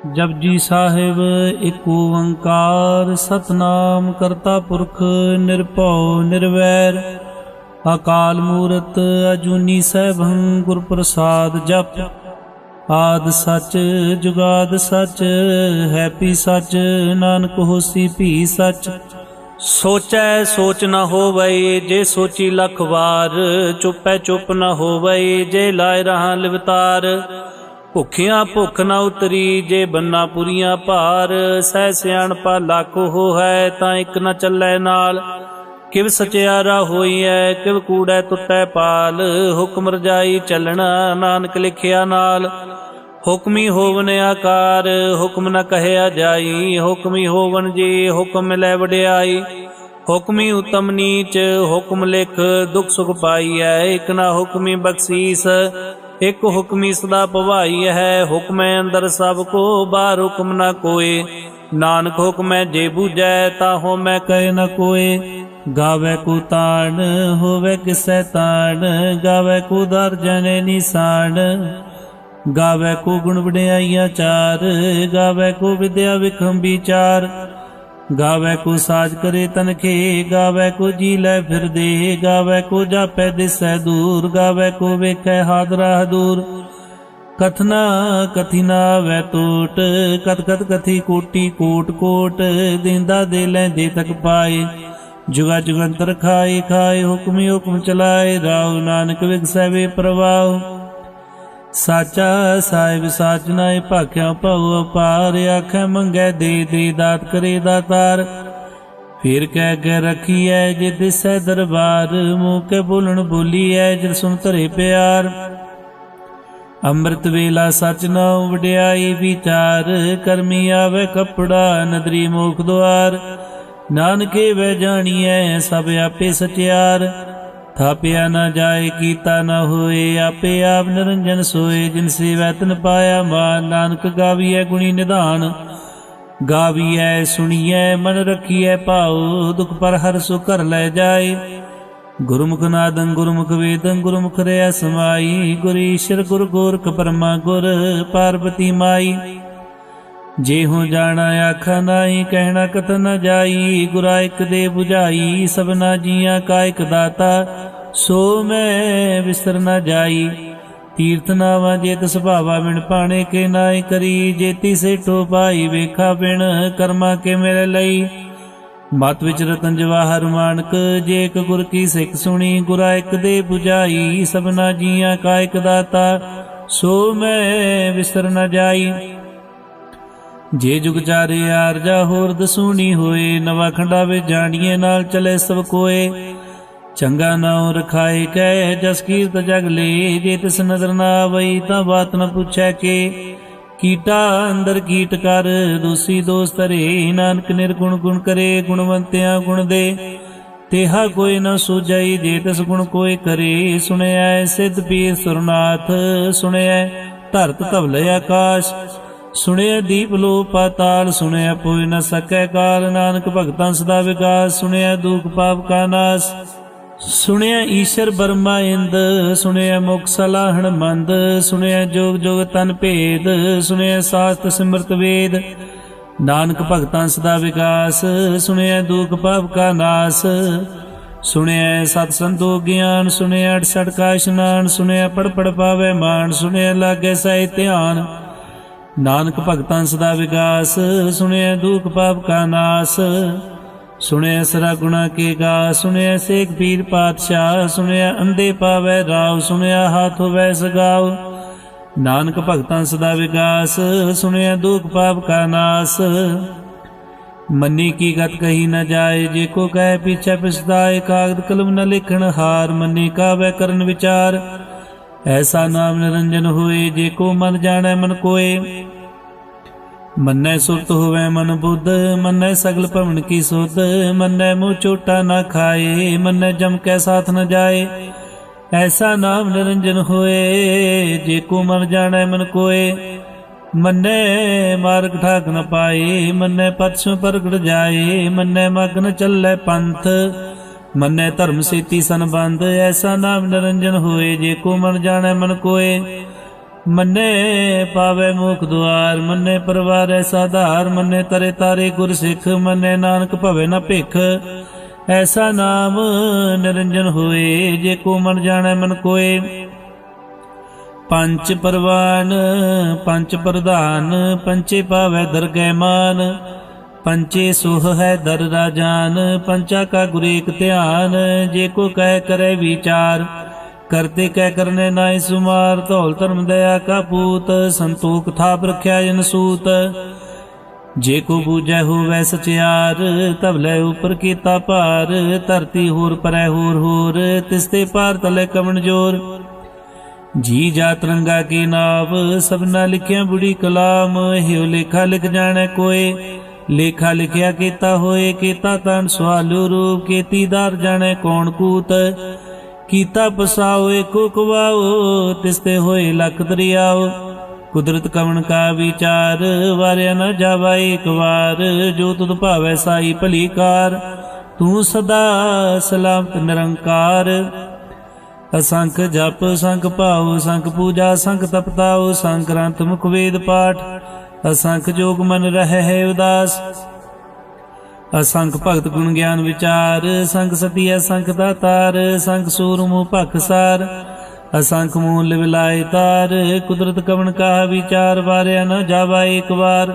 जपजी साहिब एक ओंकार सतनाम करता पुरख निरभउ निर्वैर अकाल मूरत अजूनी सैभं गुर प्रसाद जप आद सच जुगाद सच है पी सच नानक होसी भी सच। सोचै सोच न होवै जे सोची लख वार चुपै चुप न होवै जे लाए रहा लिवतार। भुखियां भुख न उतरी जे बन्ना पुरियां भार सह सियाणपा लख हो है तां इक न चलै नाल। किव सचियारा होई है किव कूड़ै टुटै पाल हुक्म रजाई चलना नानक लिखिया नाल। हुक्मी होवन आकार हुक्म न कहया जाई हुक्मी होवन जी हुक्म मिलै वड्याई। हुक्मी उत्तम नीच हुक्म लिख दुख सुख पाई है एक न हुक्मी बख्शीस एक हुक्मी सदा भवाई है। हुक्मै अंदर सब को बाहर हुक्म न कोय नानक हुक्मै जे बूझै ताहो मैं कहे न कोय। गावै को ताण होवै किसै ताण गावै को दर जने निशान। गावै को गुण वड्याइयां चार गावै को विद्या विक्रम विचार। गावै को साज करे तनखे गावै को जी लै फिर दे गावै को जापै दिसै दूर गावै को वेखै हादरा दूर। कथना कथी ना वै टोट कथ कथ कथी कोटि कोट कोट देंदा दे लैंदे तक पाए। जुगा जुगंतर खाए खाए हुक्मी हुक्म चलाए राव नानक विगसै वे प्रवाह। साचा साहिब साच नाए भाख्या भव अपार आखै मंगै दे दे दात करे दातार। फिर कह रखी है जे दिसै दरबार मुँह के बोलन बोली है जिन सुन धरे प्यार। अमृत वेला सच नाउ वड्याई विचार करमी आवे कपड़ा नदरी मोख द्वार। नानके वह जानिए सब आपे सचियार थापिया न जाए कीता न होए आपे आप निरंजन सोए। जिनसे वैतन पाया मान नानक गाविए गुणी निधान। गाविए सुनिए मन रखिए पाओ दुख पर हर सु कर ले जाए। गुरुमुख नादं गुरुमुख वेदं गुरुमुख रया समाई। गुर ईश्वर गुर गोरख परमा गुर पार्वती माई। जे हो जाना आखा नाई कहना कथ न जाई। गुरा एक दे बुझाई सबना जिया का एक दाता सो मैं विसर न जाई। तीर्थ नावा जेत सुभावा बिन पाने के नाई करी जेती से टो पाई वेखा बिन कर्मा के मेरे लई। मत विच रतन जवाहर मानक जे एक गुर की सिख सुनी। गुरा एक दे बुझाई सबना जिया का एक दाता सो मैं विसर न जाई। जे जुग चारे आरजा होर दसूनी होए नवा खंडावे जानिए नाल चले सब कोए। चंगा नाउ रखाए कै जस कीरत जग ले जे तिस नजर ना आवई तां बात न पूछै के। कीटा अंदर कीट कर दोषी दोष तरे नानक निर्गुण गुण करे गुणवंतिया गुण दे। तेहा कोई न सूझई जे तिस गुण कोई करे। सुनया सिद्ध पीर सुरनाथ सुनया धरत धवल आकाश। सुनया दीप लो पाताल सुनया पोय न सकै काल। नानक भगतां सदा विकास सुनया दुख पाप का नाश। सुनया ईश्वर बर्मा इंद सुनया मुख सलाहण मंद। सुनया जोग जोग तन भेद सुनया शास्त्र सिमरत वेद। नानक भगतां सदा विकास सुनया दुख पाप का नाश। सुनया सत संतो ज्ञान सुनया 68 का इशनान। सुनया पढ़ पढ़ पावे मान सुनया लागे सही ध्यान। नानक भगतां सदा विकास सुनया दुख पाप का नाश। सुनया सरा गुणा के गा सुनया सेख पीर पातशाह। सुनया अंधे पावै राव सुनया हाथ होवै सगाव। नानक भगतां सदा विकास सुनया दुख पाप का नाश। मन्नी की गत कही न जाए जे को कहे पीछे पछताए। कागद कलम न लिखण हार मन्नी का वै करन विचार। ऐसा नाम निरंजन होए जे को मन जाने मन कोय। मन्नै सुरत होवै मन बुद्ध मन्नै सगल भवन की सुध। मन्नै मुँह चोटा न खाए मन्नै जम कै साथ न जाए। ऐसा नाम निरंजन होए जे को मन जाने मन कोय। मन्नै मार्ग ठाक न पाए मन्नै पछों परगट जाए। मन्नै मग न चलै पंथ मन्नै धर्म सेती संबंध। ऐसा नाम निरंजन होए जे को मन जाने मन कोय। मन्ने पावे मुख द्वार, मन्ने परवार साधार, मन्ने तरे तारे गुर सिख, मन्ने नानक भवे न भिख। ऐसा नाम निरंजन होए, जे को मन जाने मन कोय। पंच परवान पंच प्रधान, पंचे पावे दरगह मान। पंचे सोह है दर राजान, पंचा का गुर एक ध्यान। जे को कह करे विचार, करते कह करने नाय सुमार। धौल धर्म दया का पूत, संतोख थाप रख्या जन सूत। जे को बूझै होवै सचियार, तब लै ऊपर कीता पार। धरती होर परै होर होर, तिसते पार तले कमन जोर। जी जा तरंगा की नाव, सबना लिखिया बुढ़ी कलाम। ह्यो लेखा लिख जाने कोय, लेखा लिखिया केता होए। केता तन सुहालू रूप, केतीदार जाने कौन कूत। कीता पसाओ एको कवाओ, तिसते होए लख दरियाओ। कुदरत कवन का विचार, वारिया न जावा एक बार। जो तुद भावै साई भली कार, तू सदा सलामत निरंकार। असंख जप संख भाव, संख पूजा संख तपताओ। संख ग्रंथ मुख वेद पाठ, असंख जोग मन रहे है उदास। असंख भगत गुण ज्ञान विचार, संख सती असंख दातार। संख सूर मुँह पखसार, असंख मूल विलाय तार। कुदरत कवन का विचार, वारिया न जावा एक बार।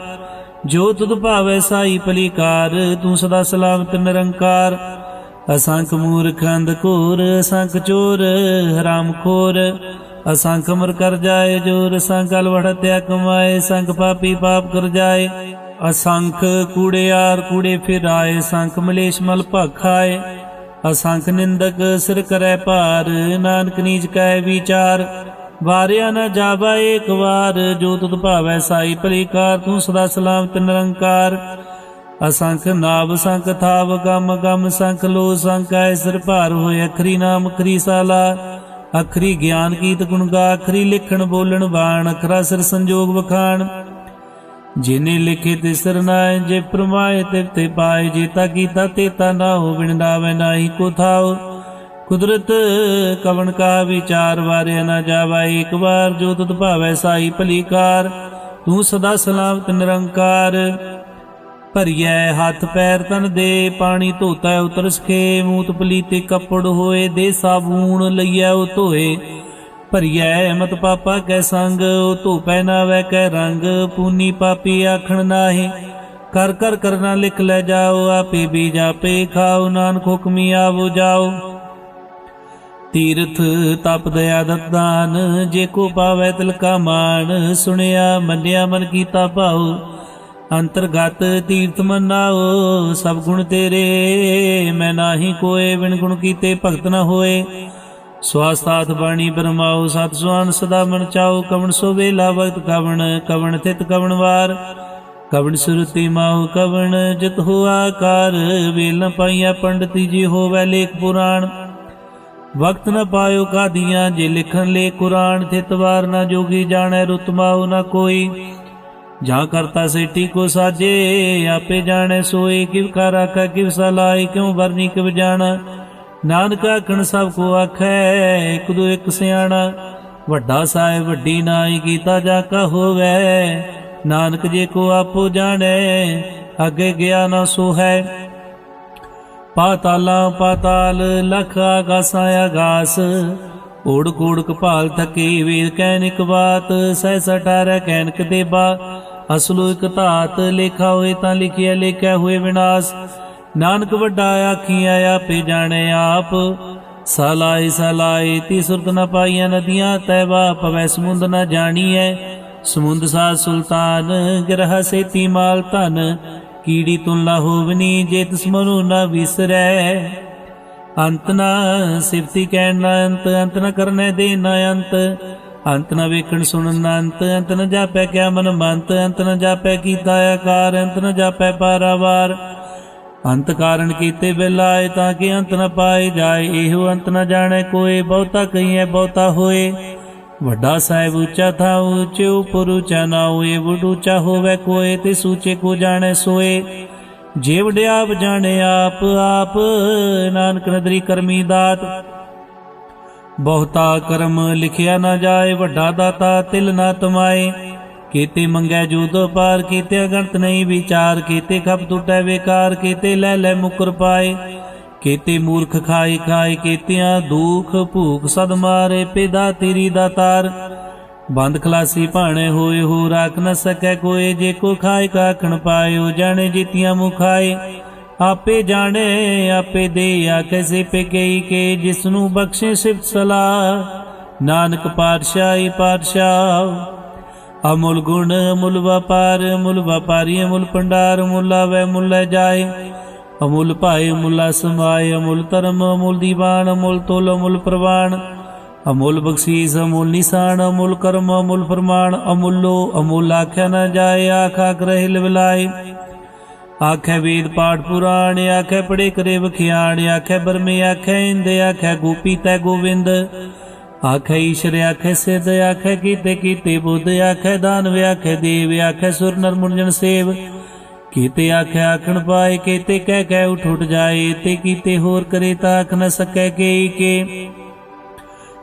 जो तुद भावै साई भली कार, तू सदा सलामत निरंकार। असंख मूर्ख अंधकोर, असंख चोर हराम खोर। असंख अमर कर जाए जोर, असंख अलवड़ हत्या कमाए। संख पापी पाप कर जाए, असंख कूड़ेयार कूड़े फिराए। संख मलेश मल भखाए, असंख निंदक सिर करे भार। नानक नीच कह विचार, वारिया न जावा एक बार। जो तुद भावै साई भली कार, तू सदा सलामत निरंकार। असंख नाभ संख थाव गम गम, संख लो संख आय सिर भार होए। अखरी नाम अखरी साला, अखरी ज्ञान कीत गुण गा। अखरी लिखण बोलण बाण, अखरा सिर संजोग वखाण। जिने लिखे तिसर नाय, जे प्रमाए तिरते पाए। जेता कीता तेता ना हो, बिन नावे नाही को थाओ। कुदरत कवन का विचार, वारिया न जावा एक बार। जो तुद भावै साई भली कार, तू सदा सलामत निरंकार। भरिए हाथ पैर तन दे, पानी धोता उतर सके। मूत पलीते कपड़ होए, दे साबून लइया धोए। भरिए मत पापा कै संग, धो पहनावै कै रंग। पूनी पापी आखण नाहे, कर कर करना लिख ले जाओ। आपे बीज आपे खाओ, नानक हुक्मी आवो जाओ। तीर्थ तप दया दत्तान, जे को पावै तिलका मान। सुनिया मन्निया मन कीता भाओ, अंतर्गत तीर्थ मनाओ। सब गुण तेरे मैं नाही कोय, बिन गुण कीते भगत न होए। स्वास्थात बाणी बरमाओ, सत सुहान सदा मन चाओ। कवन सो वेला वक्त कवन, कवन थित कवन वार। कवन सुरति माओ कवन, जित हो आकार। वेल न पाइया पंडिती जी होवै लेख पुराण। वक्त न पायो कादियां, जे लिखन ले कुरान। थित वार न जोगी जाने, रुत माओ न कोई। जहाँ करता सेठी को साजे, आपे जाने सोए। किव का राखा किव सलाए, क्यों वरनी किव जाना। नानक आखण सब को आखै, एक दो एक सियाणा। वड्डा साहिब वड्डी नाई, कीता जाका होवै। नानक जे को आपो जाने, अगे गया न सो है। पाताला पाताल, लख आगासा आगास। ओढ़ कोड़ कपाल थके, वेद कैनिक बात। सहसा अठारह कैनक देबा, असलो एक धात। लेखा होए तां लिखिया, लेखा होए विनाश। नानक वड्डा आखिया, आपे जाने आप। सालाए सालाए ती सुरत न पाइया, नदियां तैबा पवै समुंद न जानिए। समुंद सा सुल्तान, गिरह सेती माल धन। कीड़ी तुला होवनी, जे तिस मनु न विसरै। अंत न सिफती कहन न अंत, अंत न करने दे न अंत। अंत न वेखण सुनन अंत, अंत न जापै क्या मन मंत। अंत न जापै कीता आकार, अंत न जापै पारावार। अंत कारण कीते बिलाए, ताकि अंत न पाए जाए। एहो अंत न जाने कोय, बहुता कहिए बहुता होए। वड्डा साहिब ऊंचा था, ऊंचे ऊपर ऊंचा ना होए। बुढ़ ऊंचा होवे कोय, तिस ऊंचे को जाने सोए। जे वड्डे आप जाने आप, आप नानक नदरी करमी दात। ਬਹੁਤਾ ਕਰਮ ਲਿਖਿਆ ਨਾ ਜਾਏ, ਵੱਡਾ ਦਾਤਾ ਤਿਲ ਨਾ ਤਮਾਏ। ਕੀਤੇ ਮੰਗੈ ਜੋ ਦੋ ਪਾਰ, ਕੀਤੇ ਅਗਣਤ ਨਹੀਂ ਵਿਚਾਰ। ਕੀਤੇ ਖਪ ਟੁੱਟੈ ਵੇਕਾਰ, ਕੀਤੇ ਲੈ ਲੈ ਮੁਕਰ ਪਾਏ। ਕੀਤੇ ਮੂਰਖ ਖਾਏ ਖਾਏ, ਕੀਤਿਆਂ ਦੁਖ ਭੂਖ ਸਦ ਮਾਰੇ। ਪਿਦਾ ਤੇਰੀ ਦਾਤਾਰ ਬੰਦ ਖਲਾਸੀ ਭਾਣੇ ਹੋਏ, ਹੋ ਰਾਖ ਨ ਸਕੈ ਕੋਏ। ਜੇ ਕੋ ਖਾਏ ਕਾਖਣ ਪਾਇਓ, ਜਾਣੇ ਜੀਤੀਆਂ ਮੁਖਾਏ। ਆਪੇ ਜਾਣੇ ਆਪੇ ਦੇ, ਆਖੇ ਸੇ ਪੇਕਈ ਕੇ। ਜਿਸਨੂੰ ਬਖਸ਼ੇ ਸਿਫਤ ਸਲਾਹ, ਨਾਨਕ ਪਾਤਸ਼ਾਹੀ ਪਾਤਸ਼ਾਹ। ਅਮੁੱਲ ਗੁਣ ਅਮੁੱਲ ਵਪਾਰ, ਅਮੁੱਲ ਵਪਾਰੀ ਅਮੁੱਲ ਭੰਡਾਰ। ਅਮੁੱਲ ਆਵੈ ਮੁੱਲ ਲੈ ਜਾਏ, ਅਮੁੱਲ ਭਾਏ ਅਮੁੱਲਾ ਸਮਾਏ। ਅਮੁੱਲ ਧਰਮ ਅਮੁੱਲ ਦੀਵਾਨ, ਅਮੁੱਲ ਤੋਲ ਅਮੁੱਲ ਪ੍ਰਵਾਨ। ਅਮੁੱਲ ਬਖਸ਼ੀਸ ਅਮੁੱਲ ਨਿਸ਼ਾਨ, ਅਮੁੱਲ ਕਰਮ ਅਮੁੱਲ ਫਰਮਾਨ। ਅਮੁੱਲੋ ਅਮੁੱਲ ਆਖਿਆ ਨਾ ਜਾਏ, ਆਖ ਆਖ ਰਹੇ ਲਿਵਲਾਏ। ਆਖੈ ਵੇਦ ਪਾਠ ਪੁਰਾਣ, ਆਖੈ ਪੜੇ ਕਰੇ ਵਖਿਆਣ। ਆਖੈ ਬਰਮੇ ਆਖੈ ਇੰਦ, ਆਖੈ ਗੋਪੀ ਤੈ ਗੋਵਿੰਦ। ਆਖੈ ਈਸ਼ਰ ਆਖੈ ਸਿੱਧ, ਆਖੈ ਕੀਤੇ ਕੀਤੇ ਬੁੱਧ। ਆਖੈ ਦਾਨਵ ਆਖੈ ਦੇਵ, ਆਖੈ ਸੁਰ ਨਰ ਮੁਰਜਨ ਸੇਵ। ਕੀਤੇ ਆਖੈ ਆਖਣ ਪਾਏ, ਕੀਤੇ ਕਹਿ ਕਹਿ ਉਠ ਉਠ ਜਾਏ। ਤੇ ਕੀਤੇ ਹੋਰ ਕਰੇ ਤਾਂ ਆਖ ਨ ਸਕੈ ਕੇ ਕੇ।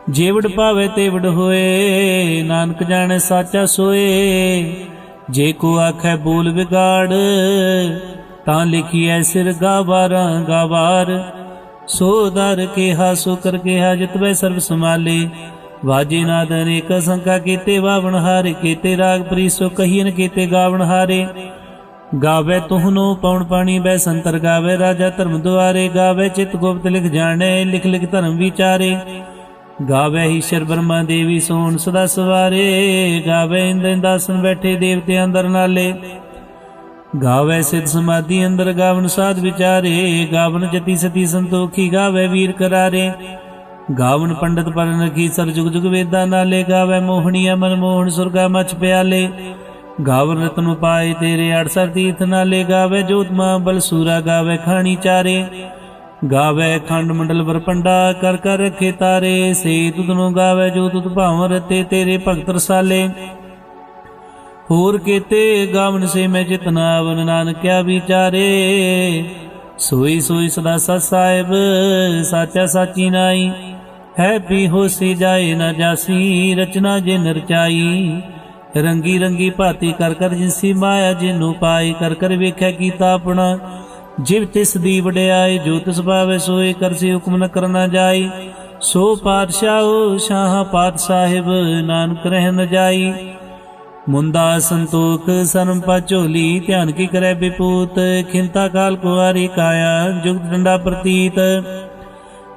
ਜੇਵੜ ਪਾਵੇ ਤੇਵੜ ਹੋਏ, ਨਾਨਕ ਜਾਣੈ ਸਾਚਾ ਸੋਏ। ਜੇ ਕੋ ਆਖੈ ਬੋਲ ਵਿਗਾੜ, ਤਾਂ ਲਿਖੀਐ ਸਿਰ ਗਾਵਾਰਾਂ ਗਾਵਾਰ। ਸੋ ਦਰ ਕਿਹਾ ਸੋ ਕਰ ਕਿਹਾ, ਜਿਤਵੈ ਸਰਬ ਸੰਭਾਲੇ। ਵਾਜੇ ਨਾਦ ਅਨੇਕ ਸੰਖਾ, ਕੀਤੇ ਵਾਵਣ ਹਾਰੇ। ਕੀਤੇ ਰਾਗ ਪ੍ਰੀਸੋ ਕਹੀਨ, ਕੀਤੇ ਗਾਵਣ ਹਾਰੇ। ਗਾਵੇ ਤੁਹਨੋ ਪਉਣ ਪਾਣੀ ਬੈ ਸੰਤਰ, ਗਾਵੇ ਰਾਜਾ ਧਰਮ ਦੁਆਰੇ। ਗਾਵੇ ਚਿਤ ਗੁਪਤ ਲਿਖ ਜਾਣੈ, ਲਿਖ ਲਿਖ ਧਰਮ ਵਿਚਾਰੇ। ਗਾਵੇ ਈਸ਼ਰ ਬ੍ਰਹਮਾ ਦੇਵੀ ਸੋਣ ਸਦਾ ਸਵਾਰੇ। ਗਾਵੇ ਇੰਦ ਇੰਦਾਸਨ ਬੈਠੇ ਦੇਵਤੇ ਅੰਦਰ ਨਾਲੇ। ਗਾਵੇ ਸਿਧ ਸਮਾਧੀ ਅੰਦਰ, ਗਾਵਨ ਸਾਧ ਵਿਚਾਰੇ। ਗਾਵਨ ਜਤੀ ਸਤੀ ਸੰਤੋਖੀ, ਗਾਵੇ ਵੀਰ ਕਰਾਰੇ। ਗਾਵਨ ਪੰਡਤ ਪਰਨ ਰਖੀ, ਸਰ ਜੁਗ ਜੁਗ ਵੇਦਾਂ ਨਾਲੇ। ਗਾਵੇ ਮੋਹਣੀਆ ਮਨ ਮੋਹਣ, ਸੁਰਗਾ ਮਛ ਪਿਆਲੇ। ਗਾਵਨ ਰਤਨ ਪਾਏ ਤੇਰੇ, 68 ਤੀਰਥ ਨਾਲੇ। ਗਾਵੇ ਜੋਤਮਾ ਬਲ ਸੂਰਾ, ਗਾਵੇ ਖਾਣੀ ਚਾਰੇ। ਗਾਵੇ ਖੰਡ ਮੰਡਲ ਵਰਪੰਡਾ, ਕਰ ਕਰ ਰਖੇ ਤਾਰੇ। ਸੇ ਤੁਧਨੋਂ ਗਾਵੇ ਜੋ ਤੁਧ ਭਾਵ ਰਤੇ, ਤੇਰੇ ਭਗਤ ਰਸਾਲੇ। ਹੋਰ ਕੀਤੇ ਗਾਵਨ ਸੇ ਮੈਂ ਚਿਤਨਾਵਨ, ਨਾਨਕਿਆ ਵਿਚਾਰੇ। ਸੋਈ ਸੋਈ ਸਦਾ ਸਤ ਸਾਹਿਬ, ਸਾਚਾ ਸਾਚੀ ਨਾਈ। ਹੈ ਪੀ ਹੋਸੀ ਜਾਏ ਨਾ ਜਾਸੀ, ਰਚਨਾ ਜਿਨ ਰਚਾਈ। ਰੰਗੀ ਰੰਗੀ ਭਾਤੀ ਕਰ ਕਰ ਜਿਨਸੀ ਮਾਇਆ, ਜਿਨੂੰ ਪਾਈ ਕਰ ਕਰ ਵੇਖਿਆ ਕੀਤਾ ਆਪਣਾ। ਜਿਵ ਤਿਸ ਦੀ ਵਡਿਆਈ, ਜੋ ਤਿਸ ਭਾਵੇ ਸੋਏ ਕਰਸੀ, ਹੁਕਮ ਨ ਕਰਨਾ ਜਾਈ। ਸੋ ਪਾਤਸ਼ਾਹ ਸ਼ਾਹ ਪਾਤ ਸਾਹਿਬ, ਨਾਨਕ ਰਹਿ ਨ ਜਾਈ। ਮੁੰਦਾ ਸੰਤੋਖ ਸਰਮ ਪਾ ਝੋਲੀ, ਧਿਆਨ ਕੀ ਕਰੈ ਬਿਪੂਤ। ਖਿੰਤਾ ਕਾਲ ਕੁਆਰੀ ਕਾਇਆ, ਜੁਗਤ ਡੰਡਾ ਪ੍ਰਤੀਤ।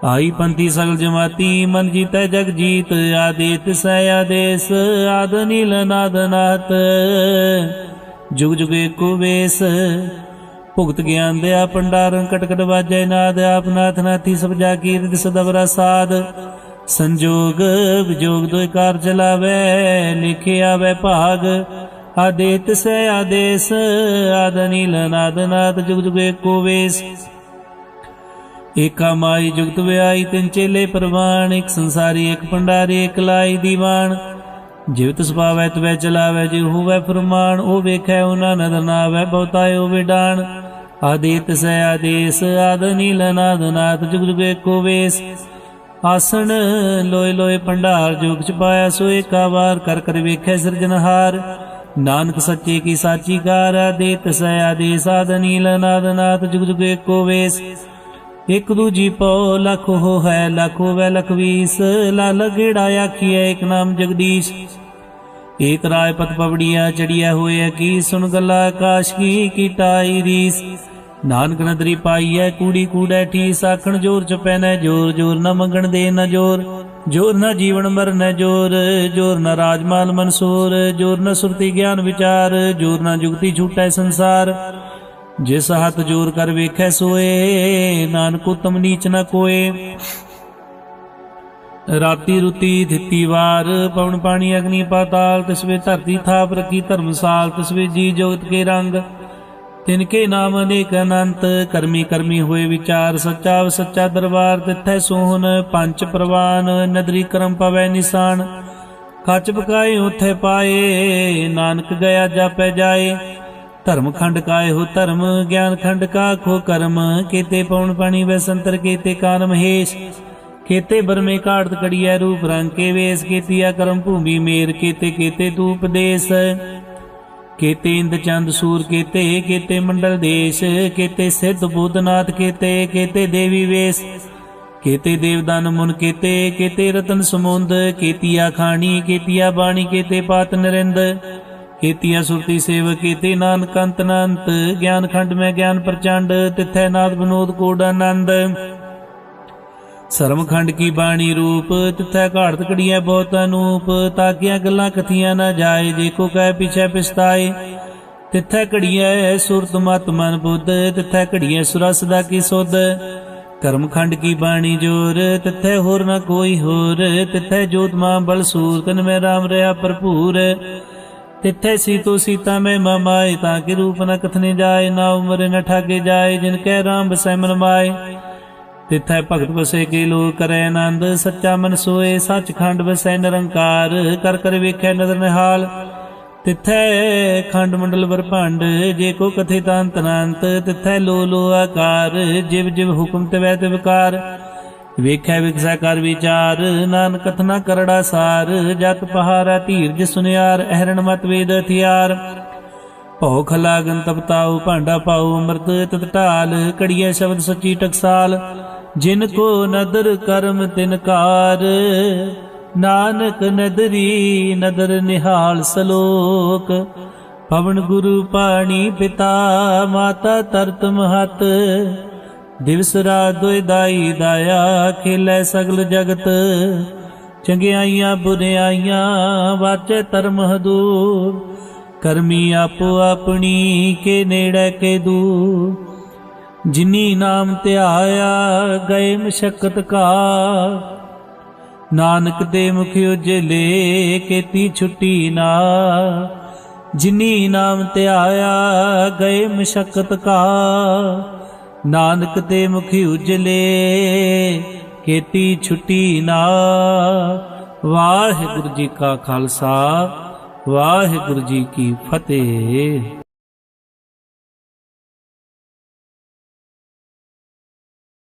ਆਈ ਪੰਥੀ ਸਗਲ ਜਮਾਤੀ, ਮਨ ਜੀਤੈ ਜਗ ਜੀਤ। ਆਦੇਤ ਸੈ ਆਦੇਸ, ਆਦ ਨੀਲ ਨਾਦ ਨਾਤ। ਜੁਗ ਜੁਗ ਏਕੋ ਵੇਸ, ਭੁਗਤ ਗਿਆਨ ਦਿਆ ਭੰਡਾਰਨ। ਕਟਕਟ ਵਾਜੈ ਨਾਦ, ਆਪ ਨਾਥ ਨਾਥੀ ਸਭ ਜਾ ਕੀਰਤ ਸਦਬਰਾ ਸਾਧ। ਸੰਜੋਗ ਵਿਜੋਗ ਦੋਇ ਕਾਰ ਚਲਾਵੇ, ਲਿਖੇ ਆਵੇ ਭਾਗ। ਆਦੇਤ ਸੈ ਆਦੇਸ, ਆਦ ਨੀਲ ਨਾਦ ਨਾਦ। ਜੁਗ ਜੁਗ ਏਕੋ ਵੇਸ, ਏਕਾ ਮਾਈ ਜੁਗਤ ਵਿਆਈ। ਤਿੰਨ ਚੇਲੇ ਪ੍ਰਵਾਨ, ਇੱਕ ਸੰਸਾਰੀ ਇੱਕ ਭੰਡਾਰੀ, ਇੱਕ ਲਾਈ ਦੀਵਾਨ। ਜਿਵ ਤਿਸ ਪਾਵੈ ਤਵੈ ਚਲਾਵੈ, ਜਿਵ ਹੋਵੈ ਫਰਮਾਨ। ਉਹ ਵੇਖੈ ਉਹਨਾਂ ਨਦਰ ਨਾਵੈ, ਬਹੁਤਾਇ ਉਹ ਵਿਡਾਣ। ਆਦੇਤ ਸੈ ਆਦੇਸ, ਆਦ ਨੀਲ ਨਾਦ ਨਾਦ। ਜੁਗ ਜੁਗ ਏਕੋ ਵੇਸ, ਆਸਣ ਲੋਏ ਲੋਏ ਭੰਡਾਰ। ਜੋਗ ਚ ਪਾਇਆ ਸੋ ਏਕਾ ਵਾਰ, ਕਰ ਕਰ ਵੇਖੈ ਸਿਰਜਨਹਾਰ। ਨਾਨਕ ਸੱਚੇ ਕੀ ਸਾਚੀ ਕਾਰ, ਆਦੇਤ ਸੈ ਆਦੇਸ, ਆਦ ਨੀਲ ਨਾਦ ਨਾਦ। ਜੁਗ ਜੁਗ ਏਕੋ ਵੇਸ, ਇਕ ਦੂਜੀ ਪਉ ਲਖ ਹੋ ਹੈ, ਲਖ ਹੋਵੈ ਲਖ ਵੀਸ। ਲਾਲ ਗੇੜਾ ਆਖੀਐ ਇਕ ਨਾਮ ਜਗਦੀਸ਼। ਏਕ ਰਾਏ ਪਤ ਪਵੜੀਆ, ਚੜੀਐ ਹੋਏ ਕੀ। ਸੁਣ ਗੱਲਾ ਆਕਾਸ਼ ਕੀ, ਕੀਟਾਈ ਰੀਸ। ਨਾਨਕ ਨਦਰੀ ਪਾਈਐ, ਕੂੜੀ ਕੂੜੈ ਠੀਸ। ਆਖਣ ਜੋਰ ਚ ਪੈਨੈ ਜੋਰ, ਜੋਰ ਨ ਮੰਗਣ ਦੇ ਨ ਜੋਰ। ਜੋਰ ਨ ਜੀਵਨ ਮਰਨੈ ਜੋਰ, ਜੋਰ ਨ ਰਾਜਮਾਲ ਮਨਸੂਰ। ਜੋਰ ਨ ਸੁਰਤੀ ਗਿਆਨ ਵਿਚਾਰ, ਜੋਰ ਨ ਜੁਗਤੀ ਛੂਟੈ ਸੰਸਾਰ। ਜਿਸ ਹੱਥ ਜੋਰ ਕਰ ਵੇਖੈ ਸੋਏ, ਨਾਨਕ ਉਤਮ ਨੀਚ ਨ ਕੋਏ। ਰਾਤੀ ਰੁਤੀ ਦਿੱਤੀ ਵਾਰ, ਪਵਨ ਪਾਣੀ ਅਗਨੀ ਪਾਤਾਲ। ਤਿਸਵੇ ਧਰਤੀ ਥਾਪ ਰਖੀ ਧਰਮਸਾਲ। ਤਿਸਵੇ ਜੀ ਜੋਗਤ ਕੇ ਰੰਗ, ਤਿਨਕੇ ਨਾਮ ਅਨੇਕ ਅਨੰਤ। ਕਰਮੀ ਕਰਮੀ ਹੋਏ ਵਿਚਾਰ, ਸੱਚਾ ਸੱਚਾ ਦਰਬਾਰ। ਤਿੱਥੈ ਸੋਹਨ ਪੰਚ ਪ੍ਰਵਾਨ, ਨਦਰੀ ਕਰਮ ਪਵੈ ਨਿਸ਼ਾਨ। ਖਚ ਪਕਾਏ ਉਥੇ ਪਾਏ, ਨਾਨਕ ਗਿਆ ਜਾਪੈ ਜਾਏ। ਧਰਮ ਖੰਡ ਕਾਏ ਹੋ ਧਰਮ, ਗਿਆਨ ਖੰਡ ਕਾ ਖੋ ਕਰਮ। ਕੀਤੇ ਪਉਣ ਪਾਣੀ ਵੈ ਸੰਤਰ, ਕੀਤੇ ਕਾਨ ਮਹੇਸ਼। केते बरमे घाट कड़िया रूप रंग के वेश, केतिया कर्म भूमि मेर, केते केते तूप देश, केते इंद चंद सूर, केते केते मंडल देश, केते सिद्ध बोधनाथ, केते केते देवी वेश, केते देवदान मुन, केते केते रतन समुंद, केतिया खानी, केतिया बाणी, केते पात नरिंद, केतिया सुरती सेव, केते नानक अंत अनंत, ज्ञान खंड में ज्ञान प्रचंड, तिथै नाद विनोद कोड आनंद, सरम खंड की बाणी रूप, तिथै घाड़त कड़िया बहुत अनूप, ताकिया गल्लां कथियां न जाए, जेको कह पीछे पिछताए, तिथै कड़िया सुरत मत मन बुद्ध, तिथै कड़िया सुरस दा की सुध, कर्म खंड की बाणी जोर, तिथै होर न कोई होर, तिथै जोत मां बल सूर, तन में राम रहा भरपूर, तिथै सीतो सीता में ममाए, ताकि रूप न कथने जाए, ना उम्र न ठाके जाए, जिनकै राम बसै मन माए, तिथै भगत बसे के लोग करे आनंद, सच्चा मन सोए सच खंड बसै निरंकार, कर कर वेखै नदर निहाल, तिथै खंड मंडल बरभंड, जे को कथित अंत अनंत, तिथै लो लो आकार, जिव जिव हुक्म तिवै तिवकार, वेखै विकसै कर विचार, नानक कथना करड़ा सार, जत पहारा धीरज सुनियार, अहरण मत वेद हथियार, भौख लागन तपताऊ, भांडा पाऊ अमृत तत ढाल, कड़िया शब्द सच्ची टकसाल, जिनको नदर कर्म तिनकार, नानक नदरी नदर निहाल सलोक, पवन गुरु पाणी पिता, माता तरत महत, दिवस रात दुई दाई दाया, खेलै सगल जगत, चंगियाइयां बुरियाइयां वाचे धर्म हदूर, करमी आपो अपनी के नेड़े के दूर, जिनी नाम ध्याया गए मशक्कत का, नानक दे मुख उजले केती छुट्टी ना, जिनी नाम ध्याया गए मशक्कत का, नानक दे मुख उजले केती छुट्टी ना। वाहिगुरु जी का खालसा, वाहिगुरु जी की फतेह।